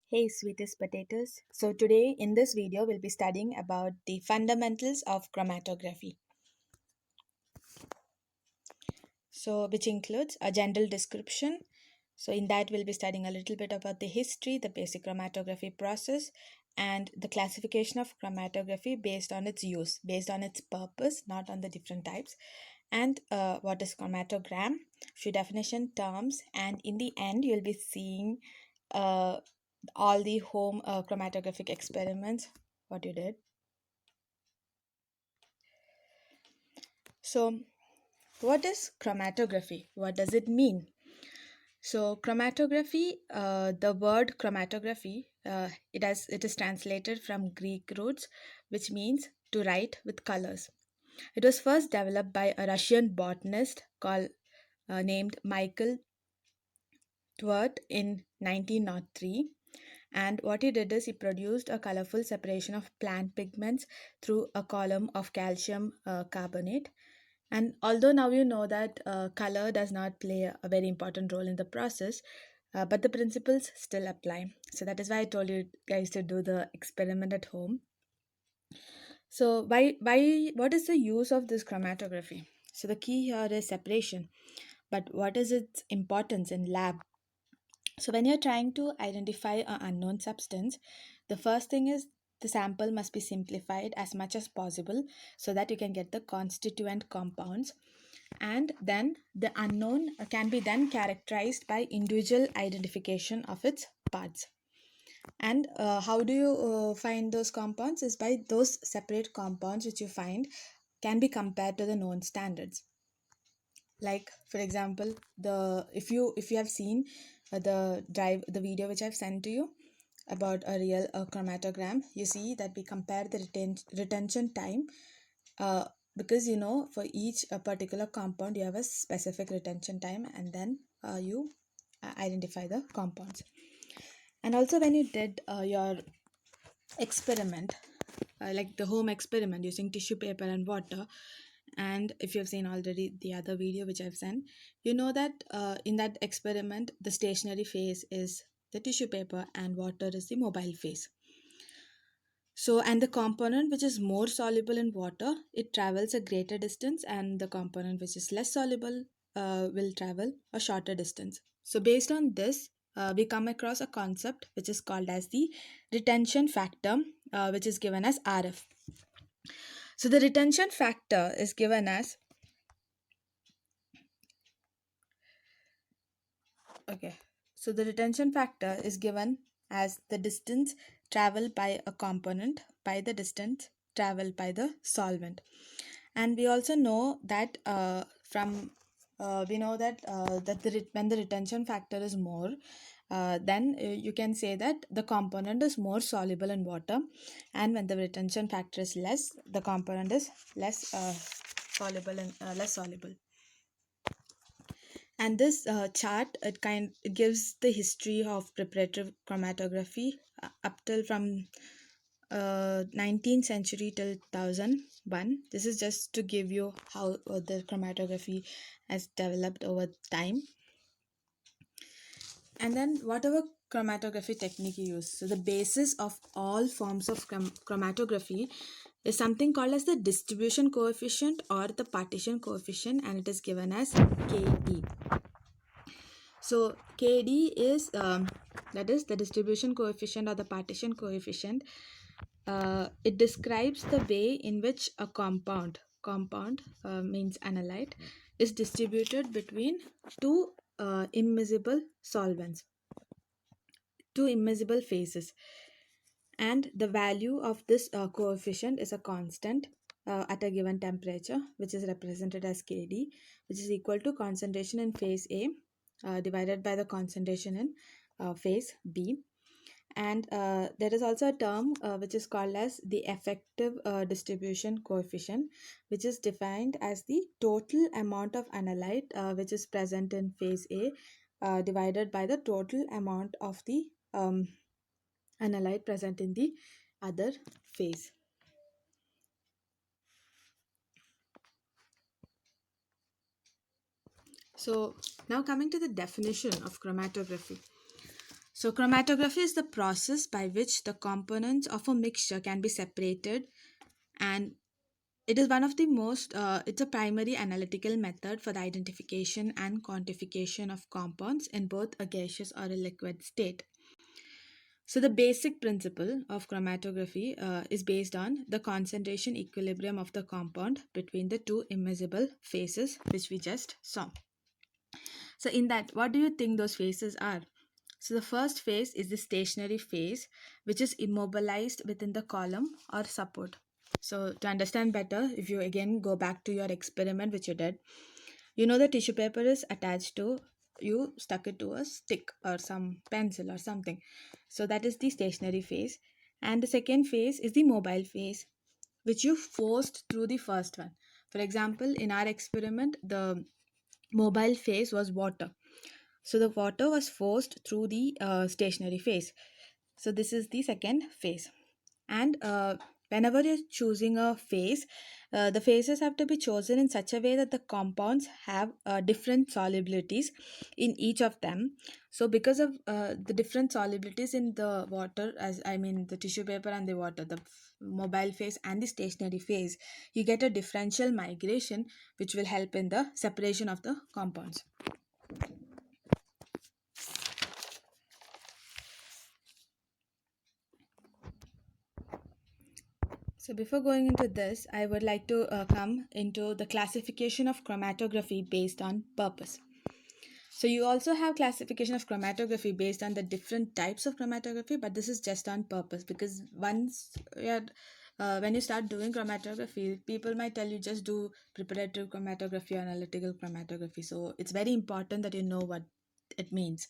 Hey sweetest potatoes. So today in this video we'll be studying about the fundamentals of chromatography. So which includes a general description. So in that we'll be studying a little bit about the history, the basic chromatography process and the classification of chromatography based on its use, based on its purpose, not on the different types. And what is chromatogram, few definition terms, and in the end you'll be seeing uh, all the home chromatographic experiments what you did. So what is chromatography, what does it mean? So chromatography, the word chromatography, it is translated from Greek roots, which means to write with colors. It was first developed by a Russian botanist called named Michael Twert in 1903. And what he did is he produced a colorful separation of plant pigments through a column of calcium carbonate. And although now you know that color does not play a very important role in the process, but the principles still apply. So that is why I told you guys to do the experiment at home. So what is the use of this chromatography? So the key here is separation. But what is its importance in lab? So when you're trying to identify an unknown substance, the first thing is the sample must be simplified as much as possible so that you can get the constituent compounds, and then the unknown can be then characterized by individual identification of its parts. And how do you find those compounds is by those separate compounds which you find can be compared to the known standards. Like for example, the if you have seen the video which I've sent to you about a real chromatogram, you see that we compare the retention time, uh, because you know for each particular compound you have a specific retention time, and then you identify the compounds. And also when you did your experiment, like the home experiment using tissue paper and water, and if you have seen already the other video which I've sent, you know that in that experiment the stationary phase is the tissue paper and water is the mobile phase. So, and the component which is more soluble in water, it travels a greater distance, and the component which is less soluble will travel a shorter distance. So, based on this, we come across a concept which is called as the retention factor, which is given as RF. So, the retention factor is given as, okay, so the retention factor is given as the distance traveled by a component by the distance traveled by the solvent. And we also know that from we know that when the retention factor is more, then you can say that the component is more soluble in water, and when the retention factor is less, the component is less less soluble. And this chart, it gives the history of preparative chromatography up till from 19th century till 2001. This is just to give you how the chromatography has developed over time. And then whatever chromatography technique you use, so the basis of all forms of chromatography is something called as the distribution coefficient or the partition coefficient, and it is given as KD. So KD is that is the distribution coefficient or the partition coefficient. It describes the way in which a compound means analyte is distributed between two immiscible solvents, two immiscible phases, and the value of this coefficient is a constant at a given temperature, which is represented as Kd, which is equal to concentration in phase A divided by the concentration in phase B. And there is also a term which is called as the effective distribution coefficient, which is defined as the total amount of analyte which is present in phase A divided by the total amount of the analyte present in the other phase. So now coming to the definition of chromatography. So, chromatography is the process by which the components of a mixture can be separated, and it is one of the most, it's a primary analytical method for the identification and quantification of compounds in both a gaseous or a liquid state. So, the basic principle of chromatography is based on the concentration equilibrium of the compound between the two immeasurable phases, which we just saw. So, in that, what do you think those phases are? So, the first phase is the stationary phase, which is immobilized within the column or support. So, to understand better, if you again go back to your experiment which you did, you know the tissue paper is attached to, you stuck it to a stick or some pencil or something. So, that is the stationary phase. And the second phase is the mobile phase, which you forced through the first one. For example, in our experiment, the mobile phase was water. So the water was forced through the stationary phase. So this is the second phase. And whenever you're choosing a phase, the phases have to be chosen in such a way that the compounds have different solubilities in each of them. So because of the different solubilities in the water, as I mean the tissue paper and the water, the mobile phase and the stationary phase, you get a differential migration which will help in the separation of the compounds. So before going into this, I would like to come into the classification of chromatography based on purpose. So you also have classification of chromatography based on the different types of chromatography, but this is just on purpose because once when you start doing chromatography, people might tell you just do preparative chromatography or analytical chromatography. So it's very important that you know what it means.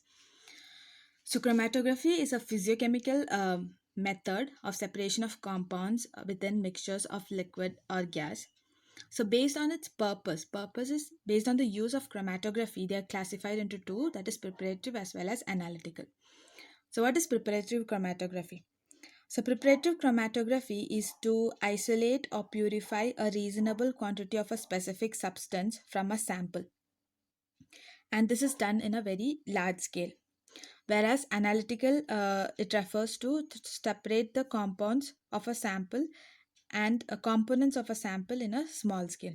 So, chromatography is a physiochemical method of separation of compounds within mixtures of liquid or gas. So, based on its purpose is based on the use of chromatography, they are classified into two, that is preparative as well as analytical. So, what is preparative chromatography? So, preparative chromatography is to isolate or purify a reasonable quantity of a specific substance from a sample, and this is done in a very large scale. Whereas analytical, it refers to separate the compounds of a sample and components of a sample in a small scale.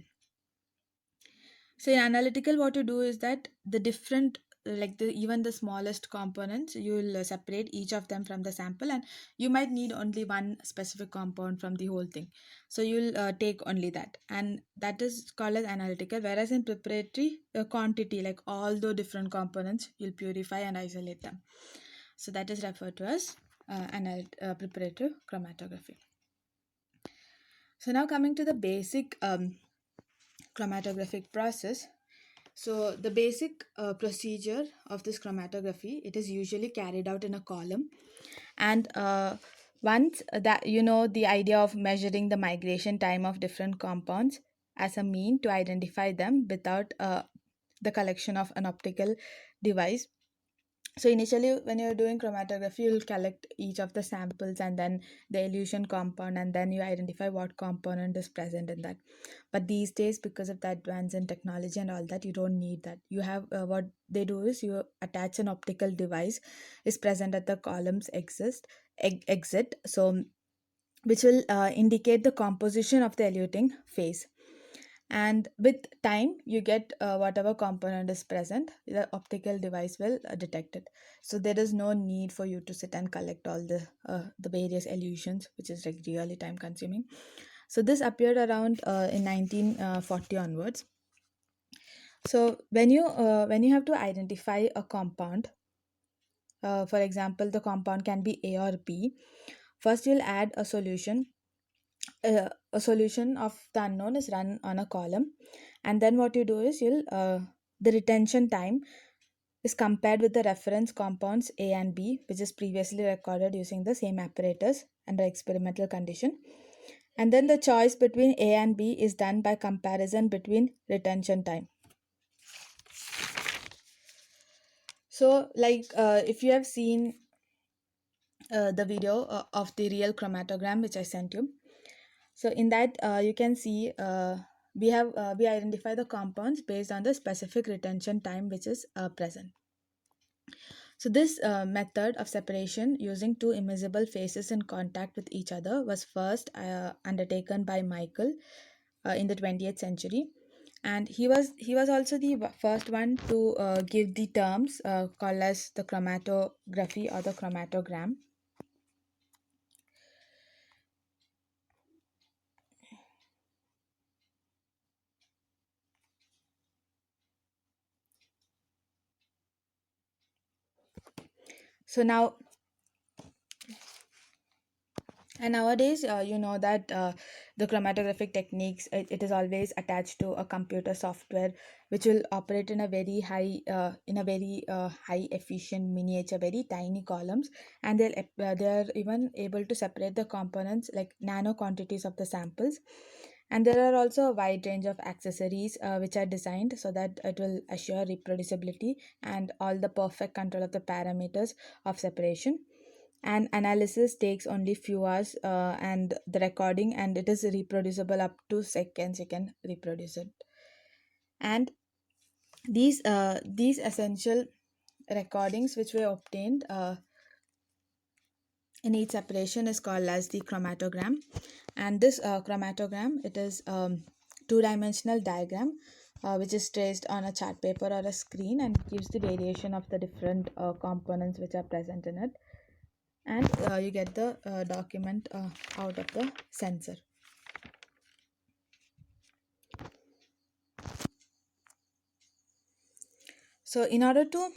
So in analytical, what you do is that the different, like the even the smallest components, you will separate each of them from the sample, and you might need only one specific compound from the whole thing. So you'll take only that, and that is called as analytical. Whereas in preparatory, the quantity, like all the different components, you'll purify and isolate them. So that is referred to as preparative chromatography. So now coming to the basic chromatographic process. So the basic procedure of this chromatography, it is usually carried out in a column, and once that you know the idea of measuring the migration time of different compounds as a mean to identify them without the collection of an optical device. So initially when you're doing chromatography, you'll collect each of the samples and then the elution compound, and then you identify what component is present in that. But these days, because of the advance in technology and all that, you don't need that. You have what they do is you attach an optical device is present at the columns exit, so which will indicate the composition of the eluting phase, and with time you get whatever component is present, the optical device will detect it. So there is no need for you to sit and collect all the various illusions, which is like really time consuming. So this appeared around in 1940 onwards. So when you have to identify a compound, for example the compound can be A or B, first you'll add a solution. A solution of the unknown is run on a column, and then what you do is you'll the retention time is compared with the reference compounds A and B, which is previously recorded using the same apparatus under experimental condition, and then the choice between A and B is done by comparison between retention time. So like if you have seen the video of the real chromatogram which I sent you, so in that you can see we identify the compounds based on the specific retention time which is present. So this method of separation using two immiscible phases in contact with each other was first undertaken by Michael in the 20th century, and he was also the first one to give the terms called as the chromatography or the chromatogram. So now, and nowadays, you know that the chromatographic techniques, it is always attached to a computer software which will operate in a very high efficient miniature, very tiny columns, and they are even able to separate the components like nano quantities of the samples. And there are also a wide range of accessories which are designed so that it will assure reproducibility and all the perfect control of the parameters of separation. And analysis takes only few hours, and the recording, and it is reproducible up to seconds. You can reproduce it. And these essential recordings which were obtained in each separation is called as the chromatogram. And this chromatogram, it is two-dimensional diagram which is traced on a chart paper or a screen, and gives the variation of the different components which are present in it. And you get the document out of the sensor. So in order to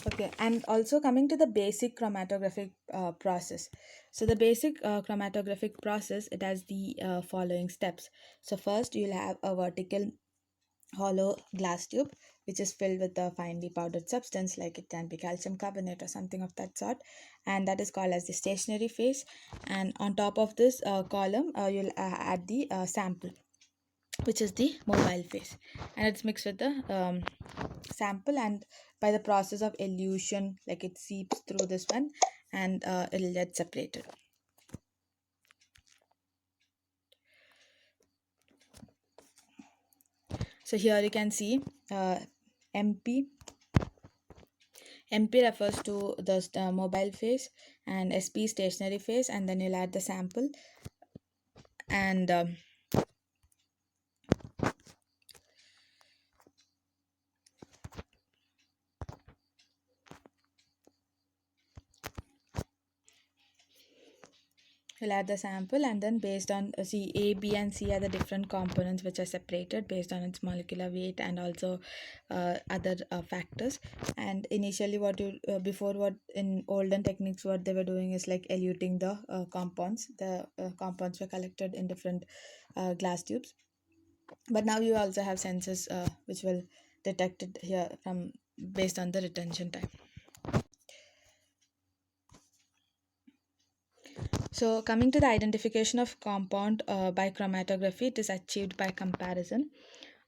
okay, and also coming to the basic chromatographic process. So the basic chromatographic process, it has the following steps. So first you'll have a vertical hollow glass tube which is filled with a finely powdered substance, like it can be calcium carbonate or something of that sort, and that is called as the stationary phase. And on top of this column, you'll add the sample, which is the mobile phase, and it's mixed with the sample, and by the process of elution, like it seeps through this one, and it'll get separated. So here you can see mp MP refers to the mobile phase, and SP stationary phase, and then you'll add the sample, and you'll add the sample, and then based on see A, B, and C are the different components which are separated based on its molecular weight and also other factors. And initially, what you before what in olden techniques, what they were doing is like eluting the compounds. The compounds were collected in different glass tubes, but now you also have sensors which will detect it here from based on the retention time. So coming to the identification of compound by chromatography, it is achieved by comparison.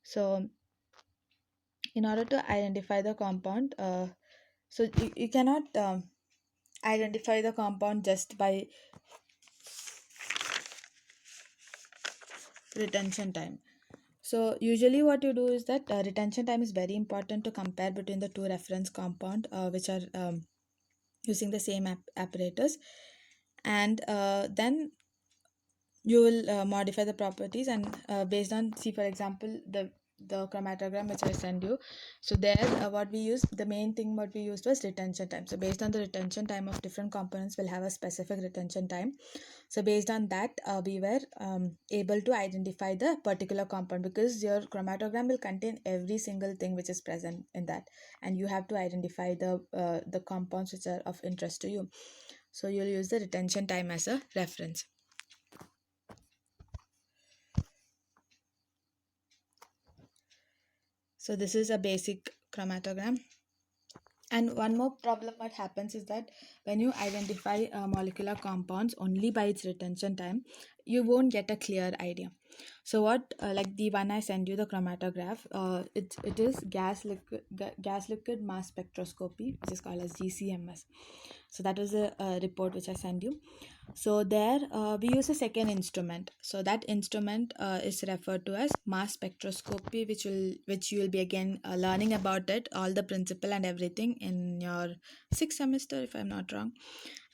So in order to identify the compound, so you cannot identify the compound just by retention time. So usually what you do is that retention time is very important to compare between the two reference compound which are using the same apparatus. And then you will modify the properties, and based on, see for example, the chromatogram which I send you. So there what we use, the main thing what we used was retention time. So based on the retention time of different components will have a specific retention time. So based on that we were able to identify the particular compound, because your chromatogram will contain every single thing which is present in that, and you have to identify the compounds which are of interest to you. So you'll use the retention time as a reference. So this is a basic chromatogram. And one more problem what happens is that when you identify molecular compounds only by its retention time, you won't get a clear idea. So what, like the one I sent you, the chromatograph, it is gas liquid mass spectroscopy, which is called as GCMS. So that was a report which I sent you. So there we use a second instrument. So that instrument is referred to as mass spectroscopy, which you will be again learning about it, all the principle and everything in your sixth semester, if I'm not wrong.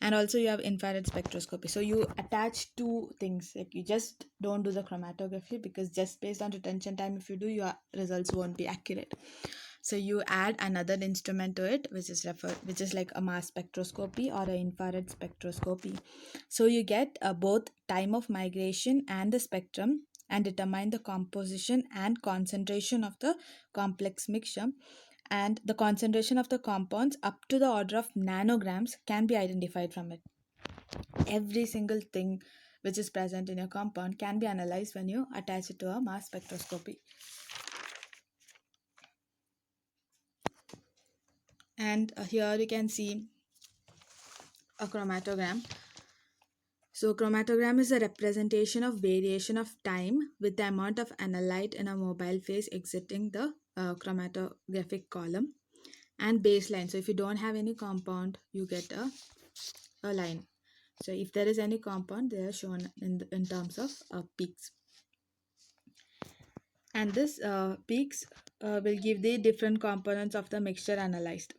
And also you have infrared spectroscopy. So you attach two things, like you just don't do the chromatography, because just based on retention time, if you do, your results won't be accurate. So you add another instrument to it, which is like a mass spectroscopy or an infrared spectroscopy. So you get both time of migration and the spectrum, and determine the composition and concentration of the complex mixture. And the concentration of the compounds up to the order of nanograms can be identified from it. Every single thing which is present in your compound can be analyzed when you attach it to a mass spectroscopy. And here you can see a chromatogram. So chromatogram is a representation of variation of time with the amount of analyte in a mobile phase exiting the chromatographic column, and baseline. So if you don't have any compound, you get a line. So if there is any compound, they are shown in terms of peaks. And this peaks will give the different components of the mixture analyzed.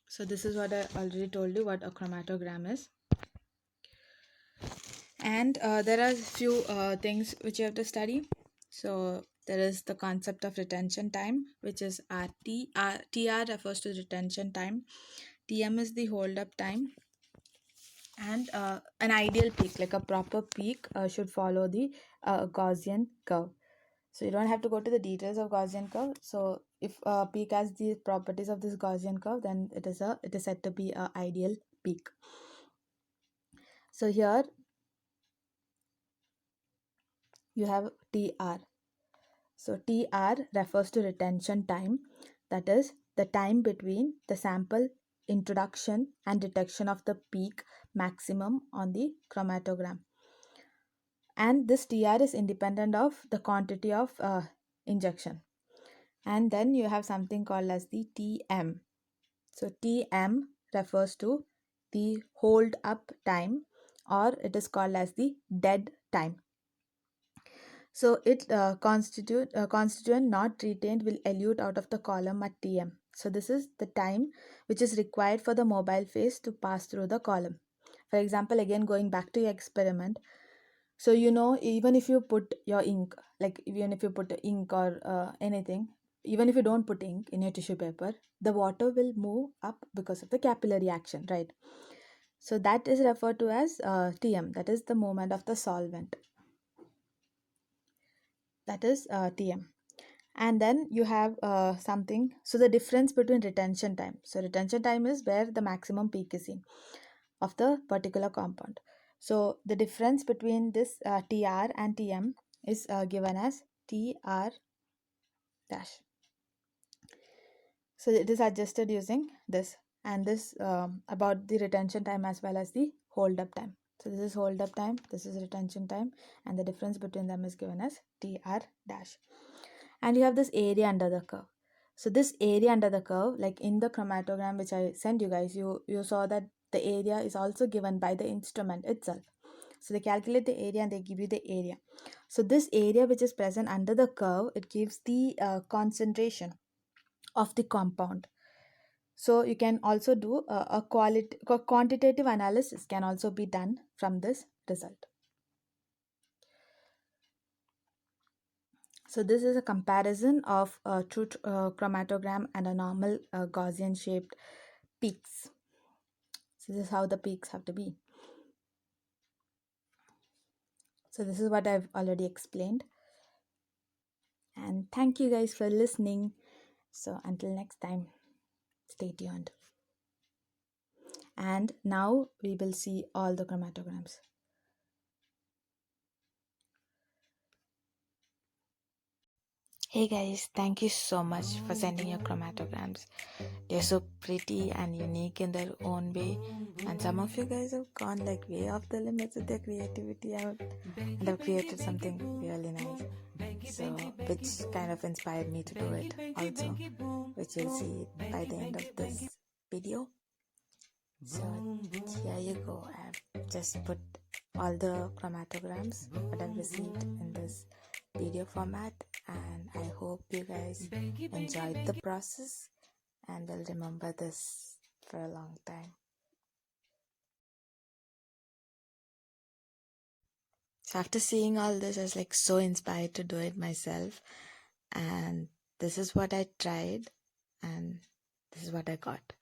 So this is what I already told you, what a chromatogram is. And there are few things which you have to study. So there is the concept of retention time, which is RT. TR refers to retention time. TM is the hold up time. And an ideal peak, like a proper peak, should follow the Gaussian curve. So you don't have to go to the details of Gaussian curve. So if a peak has the properties of this Gaussian curve, then it is said to be a ideal peak. So here you have TR. So TR refers to retention time, that is the time between the sample introduction and detection of the peak maximum on the chromatogram. And this TR is independent of the quantity of injection. And then you have something called as the TM. So TM refers to the hold up time, or it is called as the dead time. So it constituent not retained will elute out of the column at TM. So this is the time which is required for the mobile phase to pass through the column. For example, again going back to your experiment, so even if you put your ink, like even if you put ink or anything, even if you don't put ink in your tissue paper, the water will move up because of the capillary action, right? So that is referred to as TM, that is the movement of the solvent. That is TM. And then you have something, so the difference between retention time. So retention time is where the maximum peak is seen of the particular compound. So the difference between this TR and TM is given as TR dash. So it is adjusted using this, and this about the retention time as well as the hold up time. So this is hold up time, this is retention time, and the difference between them is given as TR dash. And you have this area under the curve. So this area under the curve, like in the chromatogram which I sent you guys, you saw that the area is also given by the instrument itself. So they calculate the area and they give you the area. So this area which is present under the curve, it gives the concentration of the compound. So you can also do a quantitative analysis can also be done from this result. So this is a comparison of a true chromatogram and a normal Gaussian shaped peaks. So this is how the peaks have to be. So this is what I've already explained. And thank you guys for listening. So until next time, stay tuned. And now we will see all the chromatograms. Hey guys, thank you so much for sending your chromatograms. They're so pretty and unique in their own way, and some of you guys have gone like way off the limits with their creativity out and have created something really nice. So, which kind of inspired me to do it also, which you'll see by the end of this video. So, here you go. I've just put all the chromatograms that I've received in this video format, and I hope you guys enjoyed the process and will remember this for a long time. So after seeing all this, I was like so inspired to do it myself, and this is what I tried, and this is what I got.